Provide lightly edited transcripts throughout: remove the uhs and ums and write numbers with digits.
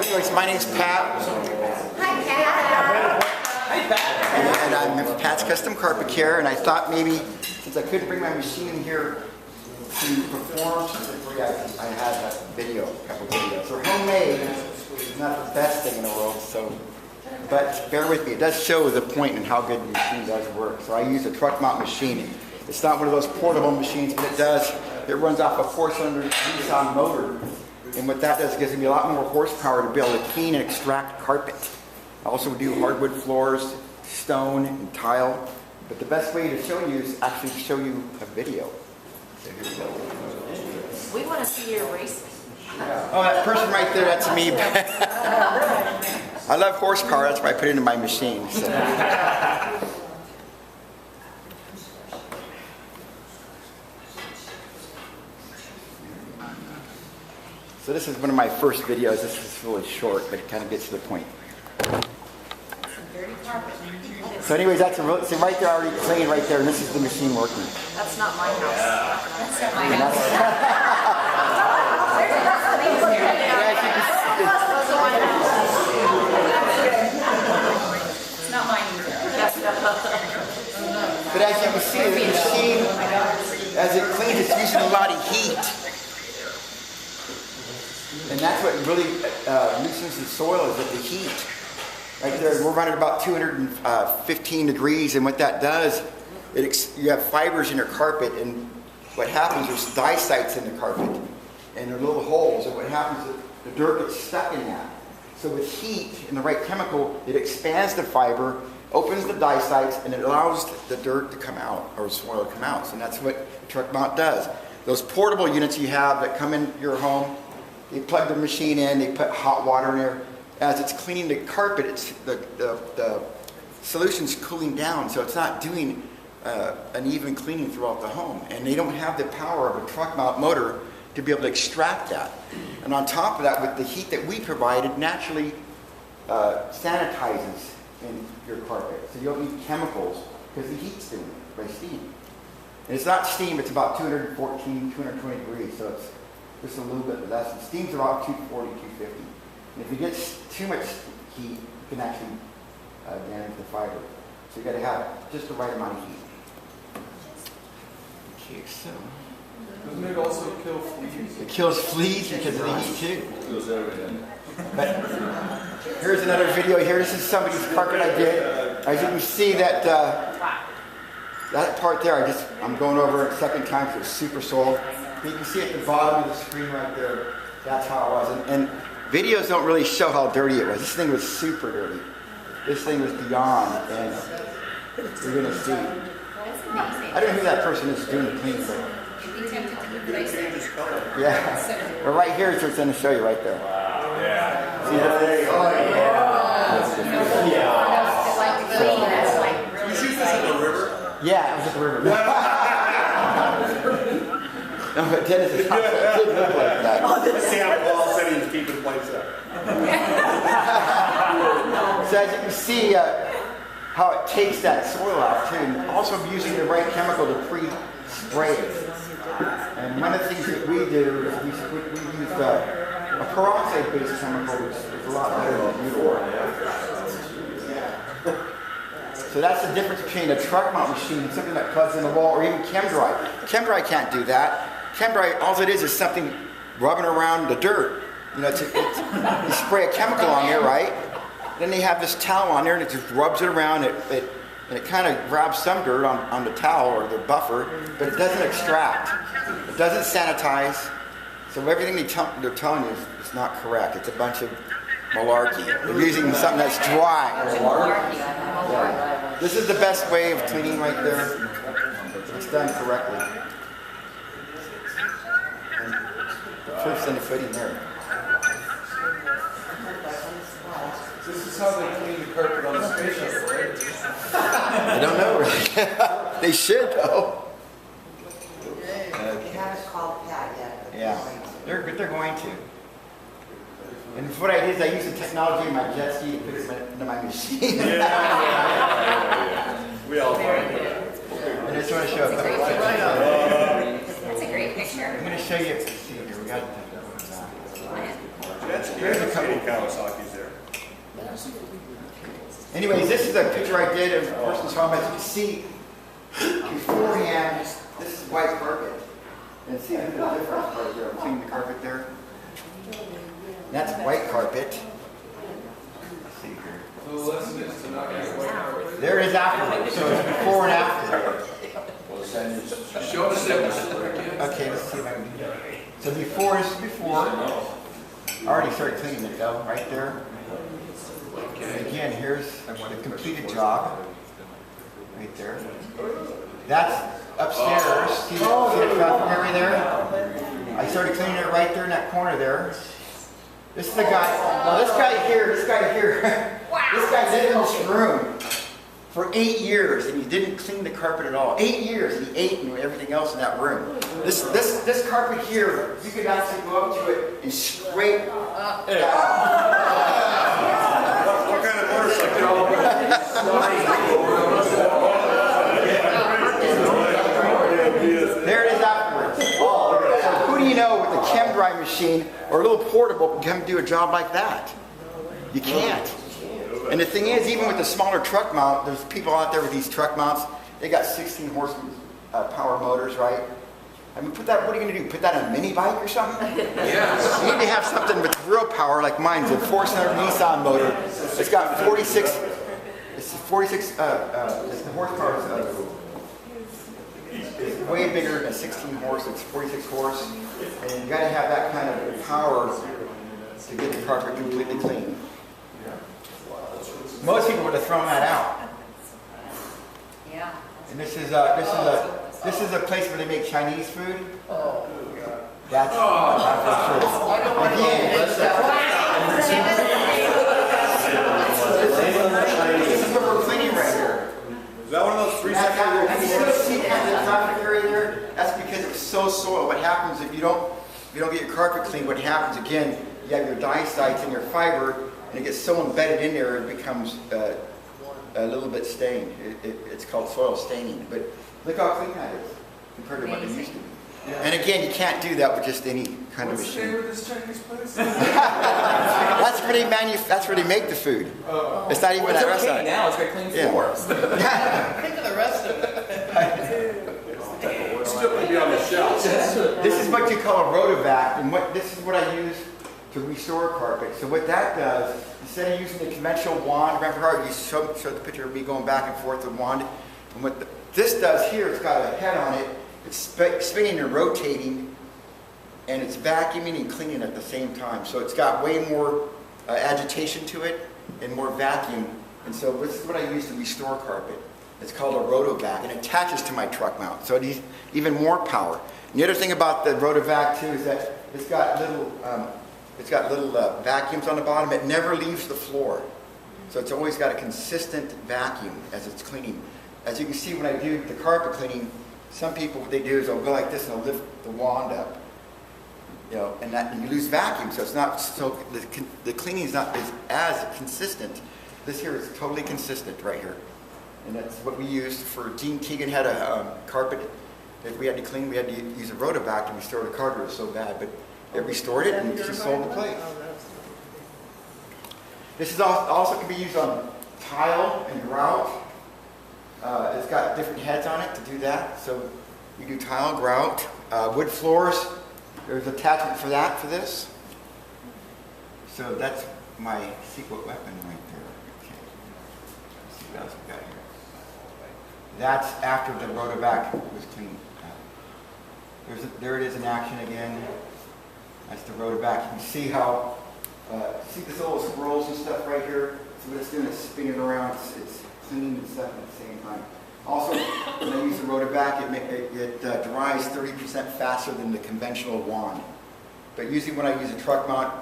anyways, my name's Pat. Hi, Pat. Hi, Pat. And I'm Pat's Custom Carpet Care, and I thought maybe, since I couldn't bring my machine in here to perform something for you, I had a video, a couple videos. They're homemade, it's not the best thing in the world, so, but bear with me, it does show the point in how good the machine does work. So I use a truck mount machine. It's not one of those portable machines, but it runs off a 4-cylinder Nissan motor. And what that does, it gives me a lot more horsepower to be able to clean and extract carpet. I also do hardwood floors, stone, and tile. But the best way to show you is actually to show you a video. So here we go. We want to see your racing. Oh, that person right there, that's me. I love horsepower, that's why I put it in my machine. So. So this is one of my first videos. This is really short, but it kind of gets to the point. Dirty carpet. So anyways, that's so right there already clean right there, and this is the machine working. That's not my house. That's not my house. It's not mine either. But as you can see, the machine, as it cleans, it's using a lot of heat. And that's what really loosens the soil, is that the heat. Right there, we're running about 215 degrees, and what that does, you have fibers in your carpet, and what happens, there's dye sites in the carpet, and there are little holes, and what happens is the dirt gets stuck in that. So with heat and the right chemical, it expands the fiber, opens the dye sites, and it allows the dirt to come out, or the soil to come out. So that's what the truck mount does. Those portable units you have that come in your home, they plug the machine in, they put hot water in there. As it's cleaning the carpet, it's the solution's cooling down, so it's not doing an even cleaning throughout the home. And they don't have the power of a truck mount motor to be able to extract that. And on top of that, with the heat that we provide, it naturally sanitizes in your carpet. So you don't need chemicals, because the heat's doing it by steam. And it's not steam, it's about 214, 220 degrees, so it's just a little bit less. The steam's about 240, 250. And if it gets too much heat, it can actually damage the fiber. So you got to have just the right amount of heat. Okay, so. Doesn't it also kill fleas? It kills fleas because of the heat too. It kills everything. But here's another video here. This is somebody's carpet I did. As you can see, that part there, I'm going over it a second time because it's super soiled. You can see at the bottom of the screen right there, that's how it was. And videos don't really show how dirty it was. This thing was super dirty. This thing was beyond, and you're going to see. I don't know who that person is doing the cleaning, but yeah. But right here is what's going to show you right there. Yeah. See that? You shoot this in the river? Yeah, it was at the river. No, but Dennis is not, it did look like that. Sam Paul said he was keeping the place up. So as you can see how it takes that soil out too, and also using the right chemical to pre-spray it. And one of the things that we do is we use a peroxide-based chemical, which is a lot better than butyrol. So that's the difference between a truck mount machine and something that plugs in the wall, or even chem-dry. Chem-dry can't do that. Chem-dry, all it is something rubbing around the dirt. You know, you spray a chemical on there, right? Then they have this towel on there, and it just rubs it around. And it kind of grabs some dirt on the towel or the buffer, but it doesn't extract. It doesn't sanitize. So everything they're telling you is not correct. It's a bunch of malarkey. They're using something that's dry. Yeah. This is the best way of cleaning right there. It's done correctly. And the proof's in the footing there. This is how they clean the carpet on the spaceship, right? I don't know really. They should though. You haven't called Pat yet. Yeah, they're going to. And what I did is I used the technology in my jet ski to put it into my machine. We all know. I just want to show a couple of pictures. That's a great picture. I'm going to show you. See here, we got Jet ski. There's a couple. Kawasaki's there. Anyways, this is a picture I did of a person's home. As you can see, beforehand, this is white carpet. And see the difference right there. I'm cleaning the carpet there. That's white carpet. Let's see here. So the lesson is to not get white carpet. There it is afterwards. So it's before and after. Show us that. Okay, let's see if I can do that. So before, this is before. I already started cleaning it though, right there. And again, here's the completed job. Right there. That's upstairs. See the bathroom area there? I started cleaning it right there in that corner there. This is the guy. Now this guy here. This guy lived in this room for 8 years, and he didn't clean the carpet at all. 8 years, and he ate and everything else in that room. This carpet here, you could actually go up to it and scrape. What kind of motorcycle? There it is afterwards. So who do you know with a chem dry machine or a little portable can come do a job like that? You can't. And the thing is, even with the smaller truck mount, there's people out there with these truck mounts, they got 16 horsepower motors, right? I mean, what are you going to do? Put that on a mini bike or something? Yes. You need to have something with real power like mine's a 4-cylinder Nissan motor. It's got 46 horsepower. It's way bigger than 16 horse. It's 46 horse. And you got to have that kind of power to get the carpet completely clean. Most people would have thrown that out. Yeah. And this is a place where they make Chinese food. That's again. This is what we're cleaning right here. Is that one of those free And you see kind of the traffic area there? That's because it's so soil. What happens if you don't get your carpet cleaned? What happens again? You have your dye sites and your fiber, and it gets so embedded in there, it becomes a little bit stained. It's called soil staining. But look how clean that is compared to what it used to be. And again, you can't do that with just any kind of What's the name machine. of this Chinese place? That's where they make the food. It's not even that restaurant. Now it's got clean floors. Think of the rest of it. Still gonna be on the shelf. This is what you call a rotovac, and this is what I use to restore carpet. So what that does, instead of using the conventional wand, remember how you showed the picture of me going back and forth with the wand? And what this does here, it's got a head on it, it's spinning and rotating, and it's vacuuming and cleaning at the same time. So it's got way more agitation to it and more vacuum. And so this is what I use to restore carpet. It's called a rotovac, and it attaches to my truck mount, so it needs even more power. And the other thing about the rotovac too is that it's got little vacuums on the bottom. It never leaves the floor, so it's always got a consistent vacuum as it's cleaning. As you can see, when I do the carpet cleaning, some people what they do is they'll go like this and they'll lift the wand up, and you lose vacuum, so it's not so the cleaning is not as consistent. This here is totally consistent right here. And that's what we used for Gene Keegan had a carpet that we had to clean. We had to use a rotovac to restore the carpet. It was so bad, but it restored it and she sold the place. This is also can be used on tile and grout. It's got different heads on it to do that. So you do tile, grout, wood floors. There's attachment for that for this. So that's my secret weapon right there. Okay. Let's see what else we got here. That's after the rotovac was cleaned. There it is in action again. That's the rotovac. You can see how, see this little swirls and stuff right here? So what it's doing is spinning around. It's cleaning and stuff at the same time. Also, when I use the rotovac, it dries 30% faster than the conventional wand. But usually when I use a truck mount,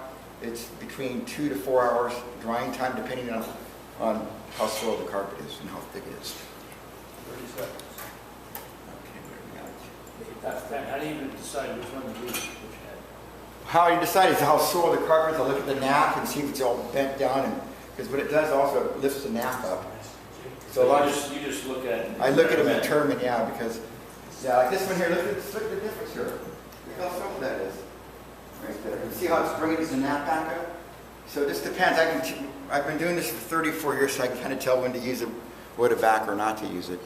it's between 2 to 4 hours drying time, depending on how soiled the carpet is and how thick it is. 30 seconds. Okay, where we got it? How do you decide which one to use, which head? How I decide is how soiled the carpet is. I look at the nap and see if it's all bent down, and because what it does also it lifts the nap up. So a lot of you just look at it. I look at them and determine, because like this one here. Look at the difference here. Look how soft that is. Right there. You see how it's bringing the nap back up? So it just depends. I've been doing this for 34 years, so I can kind of tell when to use a wood back or not to use it.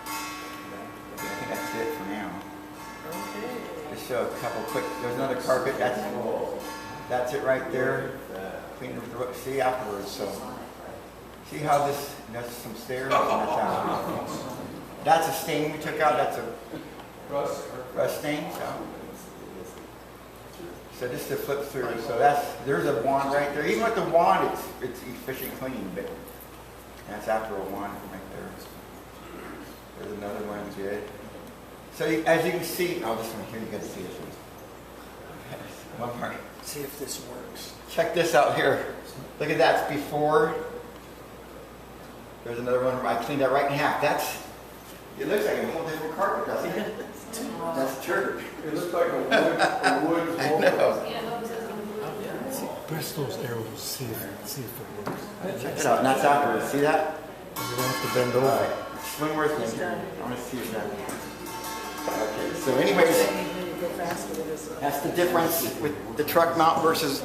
I think that's it for now. Just show a couple quick. There's another carpet. That's it right there. Clean it. See afterwards. So see how this. That's some stairs. And that's out. That's a stain we took out. That's a rust stain. So just to flip through. So there's a wand right there. Even with the wand, it's efficient cleaning. But that's after a wand right there. There's another one. Good. So as you can see, this one here, you got to see this one. One more. See if this works. Check this out here. Look at that, it's before. There's another one, I cleaned that right in half. It looks like a whole different carpet, doesn't it? That's dirt. It looks like a wood. I know. Press those arrows, see if it works. Check it out, and that's afterwards. See that? You don't have to bend All over. right. Swing with me. I want to see if that. Okay, so anyways, that's the difference with the truck mount versus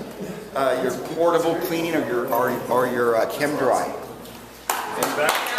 your portable cleaning or your chem dry. Back.